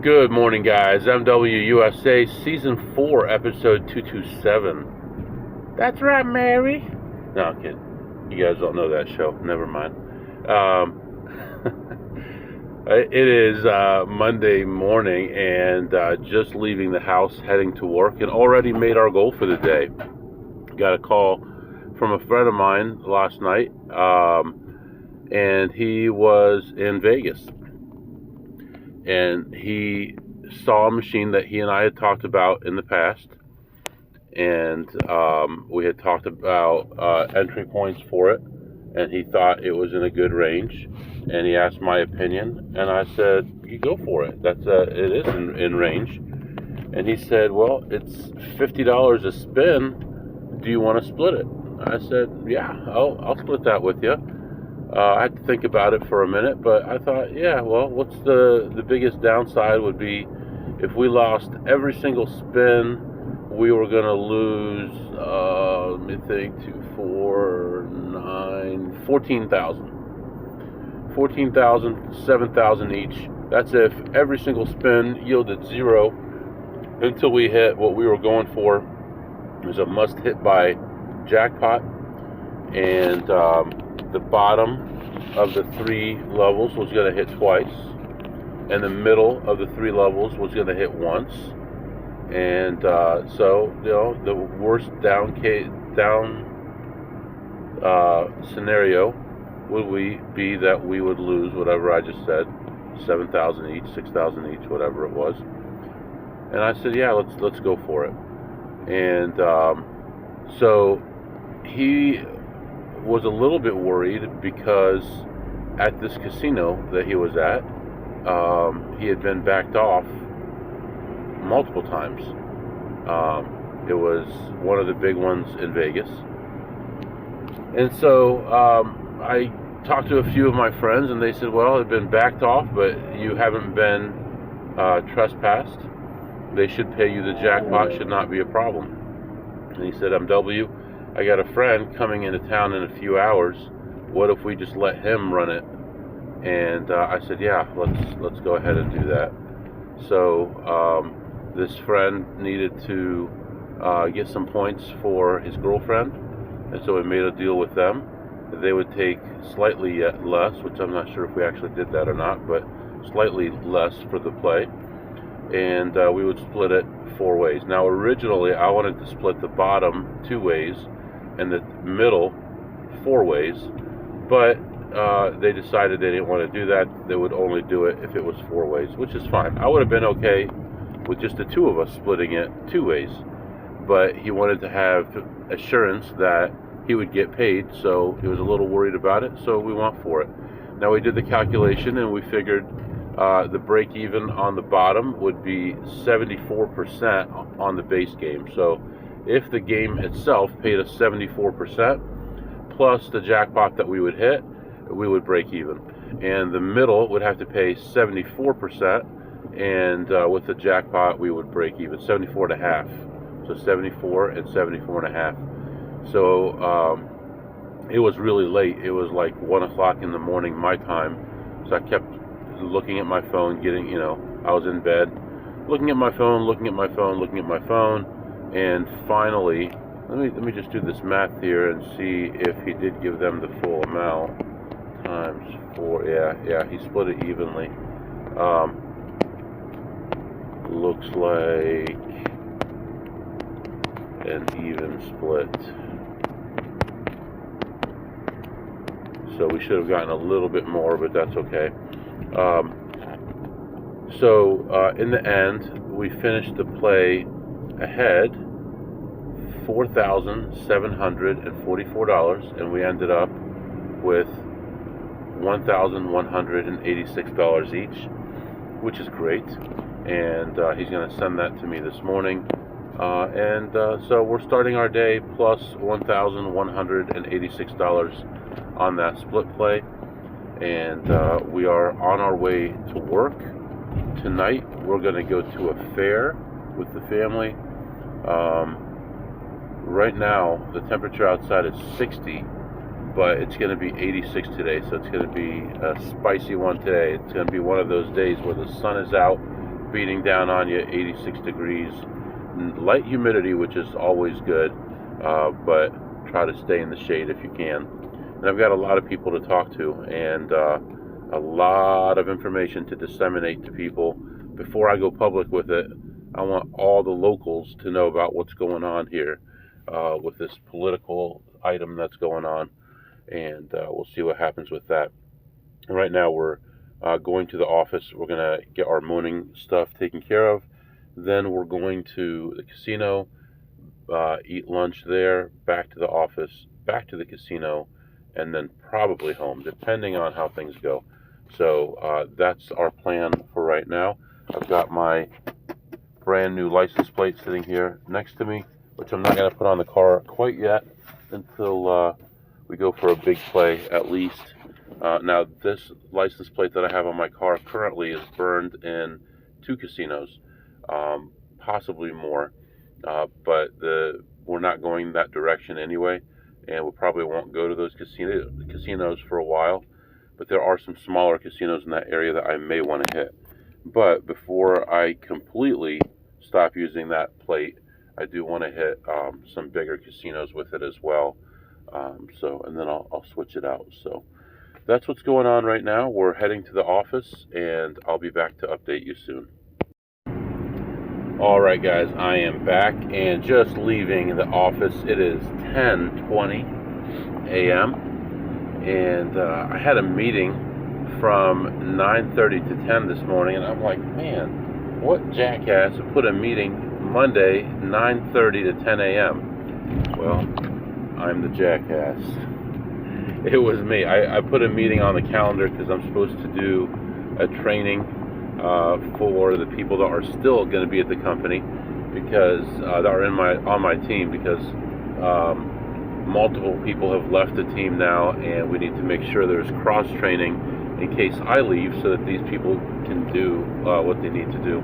Good morning, guys. MWUSA Season 4, Episode 227. That's right, Mary. No, I'm kidding. You guys don't know that show. Never mind. It is Monday morning and just leaving the house, heading to work, and already made our goal for the day. Got a call from a friend of mine last night, and he was in Vegas. And he saw a machine that he and I had talked about in the past, and we had talked about entry points for it, and he thought it was in a good range, and he asked my opinion, and I said, you go for it. It is in range. And he said, well, it's $50 a spin. Do you want to split it? I said, yeah, I'll split that with you. I had to think about it for a minute, but I thought, yeah, well, what's the biggest downside would be if we lost every single spin, we were going to lose, let me think, 2, 4, 9, 14,000. 14,000, 7,000 each. That's if every single spin yielded zero until we hit what we were going for. It was a must hit by jackpot, and the bottom of the 3 levels was going to hit twice, and the middle of the 3 levels was going to hit once. And so, the worst down scenario would be that we would lose whatever I just said, 7,000 each, 6,000 each, whatever it was. And I said, yeah, let's go for it. And so he was a little bit worried because at this casino that he was at, he had been backed off multiple times. It was one of the big ones in Vegas. And so I talked to a few of my friends, and they said, well, it's been backed off, but you haven't been trespassed. They should pay you the jackpot, should not be a problem. And he said, MW, I got a friend coming into town in a few hours. What if we just let him run it? And I said, yeah, let's go ahead and do that. So this friend needed to get some points for his girlfriend, and so we made a deal with them. They would take slightly less, which I'm not sure if we actually did that or not, but slightly less for the play. And we would split it 4 ways. Now, originally, I wanted to split the bottom 2 ways and the middle 4 ways, but they decided they didn't want to do that. They would only do it if it was 4 ways, which is fine. I would have been okay with just the 2 of us splitting it 2 ways, but he wanted to have assurance that he would get paid, so he was a little worried about it, so we went for it. Now, we did the calculation, and we figured the break even on the bottom would be 74% on the base game. So if the game itself paid us 74% plus the jackpot that we would hit, we would break even. And the middle would have to pay 74%, and with the jackpot we would break even, 74.5. So 74 and 74.5. So it was really late. It was like 1 o'clock in the morning my time. So I kept looking at my phone, I was in bed, looking at my phone, and finally, let me just do this math here and see if he did give them the full amount times 4. Yeah, he split it evenly. Looks like an even split. So we should have gotten a little bit more, but that's okay. So in the end, we finished the play ahead $4,744, and we ended up with $1,186 each, which is great. And he's going to send that to me this morning. So we're starting our day plus $1,186 on that split play. And we are on our way to work. Tonight we're going to go to a fair with the family. Right now the temperature outside is 60, but it's going to be 86 today, so it's going to be a spicy one today. It's going to be one of those days where the sun is out beating down on you, 86 degrees, light humidity, which is always good, but try to stay in the shade if you can. And I've got a lot of people to talk to, and a lot of information to disseminate to people. Before I go public with it, I want all the locals to know about what's going on here with this political item that's going on, and we'll see what happens with that. And right now we're going to the office. We're going to get our morning stuff taken care of. Then we're going to the casino, eat lunch there, back to the office, back to the casino, and then probably home, depending on how things go. So that's our plan for right now. I've got my brand new license plate sitting here next to me, which I'm not going to put on the car quite yet until we go for a big play at least. Now, this license plate that I have on my car currently is burned in 2 casinos, possibly more, but we're not going that direction anyway, and we probably won't go to those casinos for a while. But there are some smaller casinos in that area that I may want to hit. But before I completely stop using that plate, I do want to hit some bigger casinos with it as well. And then I'll switch it out. So that's what's going on right now. We're heading to the office, and I'll be back to update you soon. All right, guys, I am back and just leaving the office. It is 10:20 a.m. and I had a meeting from 9:30 to 10 this morning, and I'm like, man, what jackass put a meeting Monday 9:30 to 10 a.m.? Well, I'm the jackass. It was me. I put a meeting on the calendar because I'm supposed to do a training for the people that are still going to be at the company, because that are on my team, because multiple people have left the team now, and we need to make sure there's cross training in case I leave, so that these people can do what they need to do.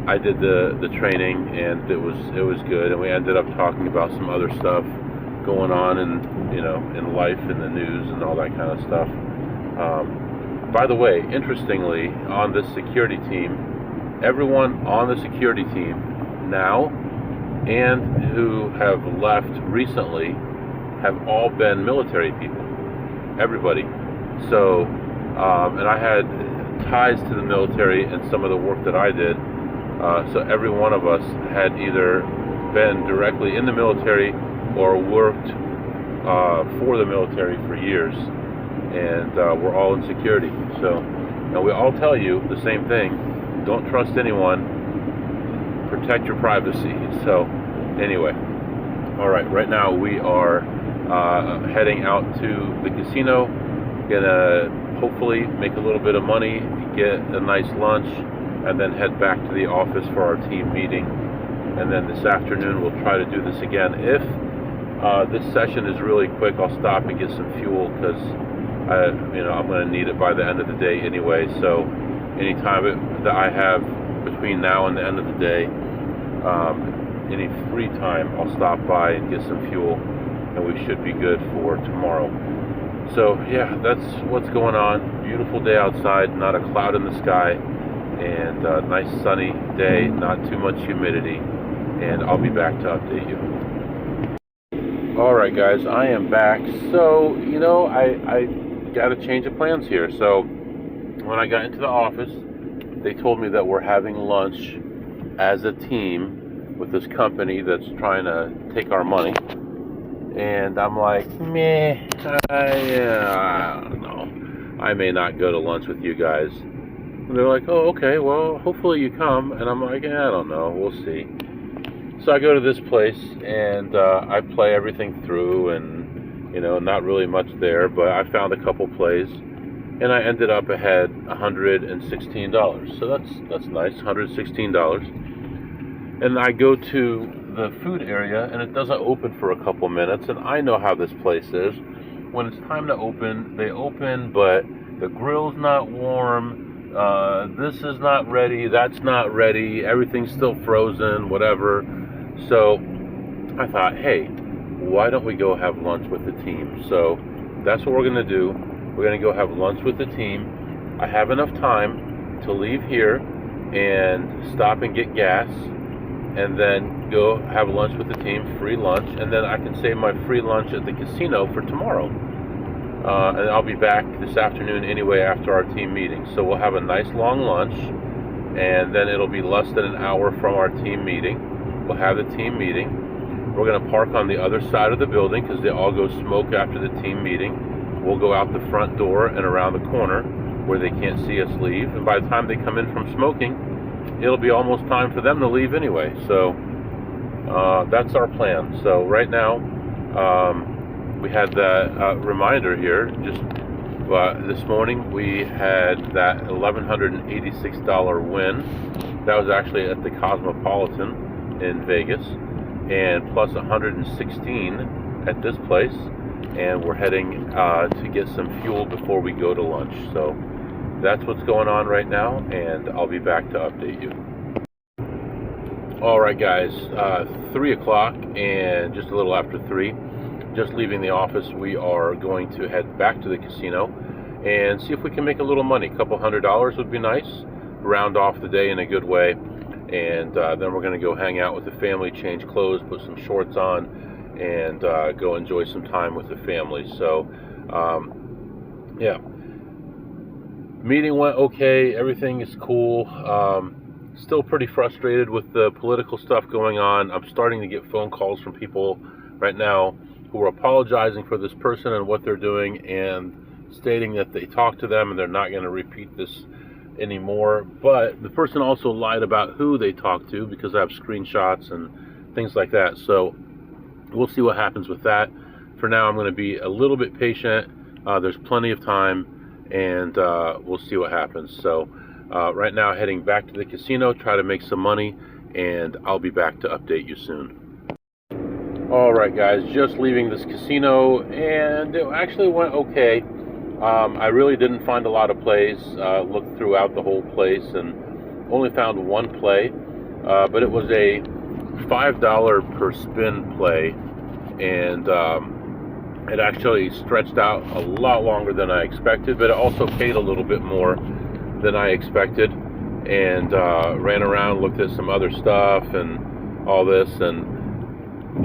I did the training, and it was good, and we ended up talking about some other stuff going on in life, in the news, and all that kind of stuff. By the way, interestingly, on this security team, everyone on the security team now and who have left recently have all been military people. Everybody. So, and I had ties to the military in some of the work that I did. So every one of us had either been directly in the military or worked for the military for years, and we're all in security. So, we all tell you the same thing: don't trust anyone, protect your privacy. So, anyway, all right. Right now we are heading out to the casino. Gonna hopefully make a little bit of money, get a nice lunch, and then head back to the office for our team meeting. And then this afternoon we'll try to do this again. If this session is really quick, I'll stop and get some fuel, because I'm going to need it by the end of the day anyway. So any time that I have between now and the end of the day, any free time, I'll stop by and get some fuel, and we should be good for tomorrow. So yeah, that's what's going on. Beautiful day outside, not a cloud in the sky, and a nice sunny day, not too much humidity, and I'll be back to update you. Alright guys, I am back. So, I got a change of plans here. So, when I got into the office, they told me that we're having lunch as a team with this company that's trying to take our money. And I'm like, meh, I don't know. I may not go to lunch with you guys. And they're like, oh, okay, well, hopefully you come. And I'm like, I don't know, we'll see. So I go to this place, and I play everything through, and, not really much there, but I found a couple plays, and I ended up ahead $116. So that's nice, $116. And I go to the food area, and it doesn't open for a couple minutes, and I know how this place is. When it's time to open, they open, but the grill's not warm, this is not ready, that's not ready, everything's still frozen, whatever. So I thought, hey, why don't we go have lunch with the team? So that's what we're going to do. We're going to go have lunch with the team, I have enough time to leave here and stop and get gas, and then go have lunch with the team, free lunch, and then I can save my free lunch at the casino for tomorrow. And I'll be back this afternoon anyway after our team meeting. So we'll have a nice long lunch, and then it'll be less than an hour from our team meeting. We'll have the team meeting. We're going to park on the other side of the building because they all go smoke after the team meeting. We'll go out the front door and around the corner where they can't see us leave. And by the time they come in from smoking, it'll be almost time for them to leave anyway. So that's our plan. So right now, we had that reminder here. Just this morning, we had that $1,186 win. That was actually at the Cosmopolitan in Vegas, and plus 116 at this place. And we're heading to get some fuel before we go to lunch. So that's what's going on right now, and I'll be back to update you. All right, guys, 3 o'clock and just a little after 3. Just leaving the office, we are going to head back to the casino and see if we can make a little money. A couple $100 would be nice. Round off the day in a good way. And then we're going to go hang out with the family, change clothes, put some shorts on, and go enjoy some time with the family. So, yeah. Meeting went okay. Everything is cool. Still pretty frustrated with the political stuff going on. I'm starting to get phone calls from people right now who are apologizing for this person and what they're doing, and stating that they talked to them and they're not going to repeat this anymore. But the person also lied about who they talked to, because I have screenshots and things like that. So we'll see what happens with that. For now, I'm going to be a little bit patient. There's plenty of time, and we'll see what happens. So right now, heading back to the casino, try to make some money, and I'll be back to update you soon. Alright guys, just leaving this casino, and it actually went okay. I really didn't find a lot of plays. Looked throughout the whole place and only found one play, but it was a $5 per spin play, and it actually stretched out a lot longer than I expected, but it also paid a little bit more than I expected. And ran around, looked at some other stuff and all this, and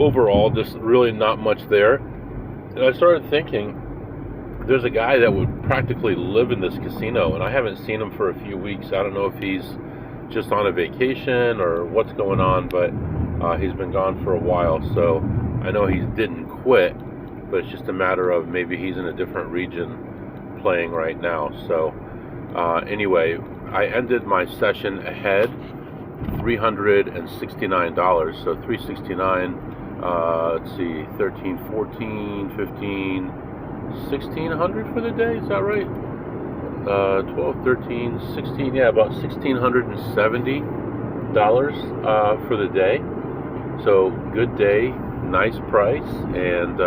overall just really not much there. And I started thinking, there's a guy that would practically live in this casino, and I haven't seen him for a few weeks. I don't know if he's just on a vacation or what's going on, but he's been gone for a while. So I know he didn't quit, but it's just a matter of maybe he's in a different region playing right now. So anyway, I ended my session ahead, $369. So $369. Let's see, 13, 14, 15, 1600 for the day. Is that right? 12, 13, 16. Yeah, about $1,670 for the day. So good day, nice price. And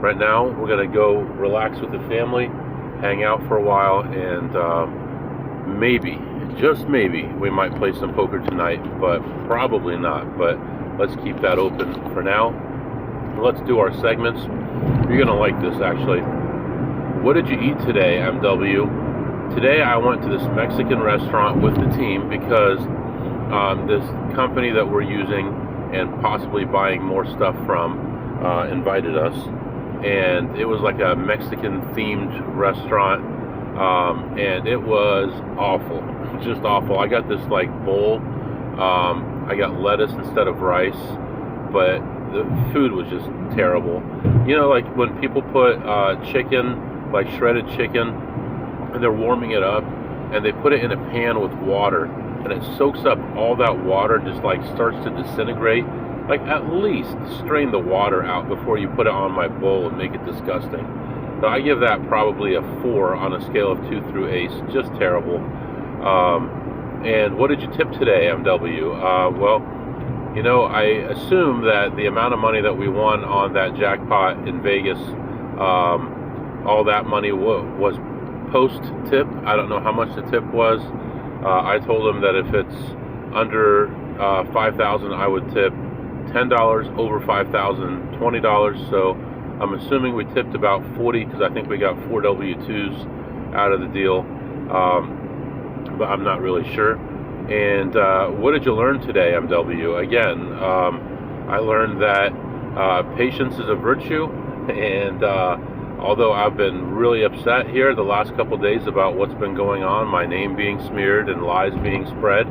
right now we're gonna go relax with the family, hang out for a while, and maybe, just maybe, we might play some poker tonight, but probably not. But let's keep that open for now. Let's do our segments. You're gonna like this, actually. What did you eat today, MW? Today I went to this Mexican restaurant with the team because this company that we're using and possibly buying more stuff from invited us. And it was like a Mexican themed restaurant, and it was awful, just awful. I got this like bowl. I got lettuce instead of rice, but the food was just terrible. You know, like when people put chicken, like shredded chicken, and they're warming it up, and they put it in a pan with water, and it soaks up all that water and just like starts to disintegrate. Like, at least strain the water out before you put it on my bowl and make it disgusting. So I give that probably a 4 on a scale of 2 through ace. Just terrible. And what did you tip today, MW? Well, you know, I assume that the amount of money that we won on that jackpot in Vegas, all that money was post-tip. I don't know how much the tip was. I told them that if it's under $5,000, I would tip $10, over $5,000, $20. So I'm assuming we tipped about 40, because I think we got 4 W2s out of the deal. but I'm not really sure. And what did you learn today, MW? Again, I learned that patience is a virtue, and although I've been really upset here the last couple days about what's been going on, my name being smeared and lies being spread,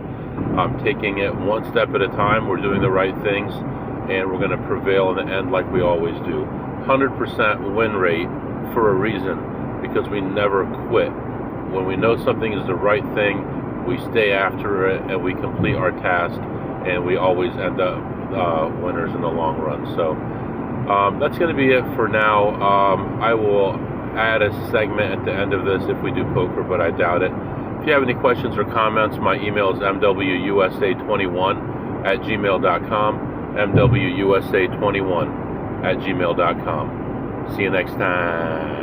I'm taking it one step at a time. We're doing the right things, and we're going to prevail in the end like we always do. 100% win rate for a reason, because we never quit. When we know something is the right thing, we stay after it and we complete our task, and we always end up winners in the long run. So that's going to be it for now. I will add a segment at the end of this if we do poker, but I doubt it. If you have any questions or comments, my email is mwusa21@gmail.com, mwusa21@gmail.com. See you next time.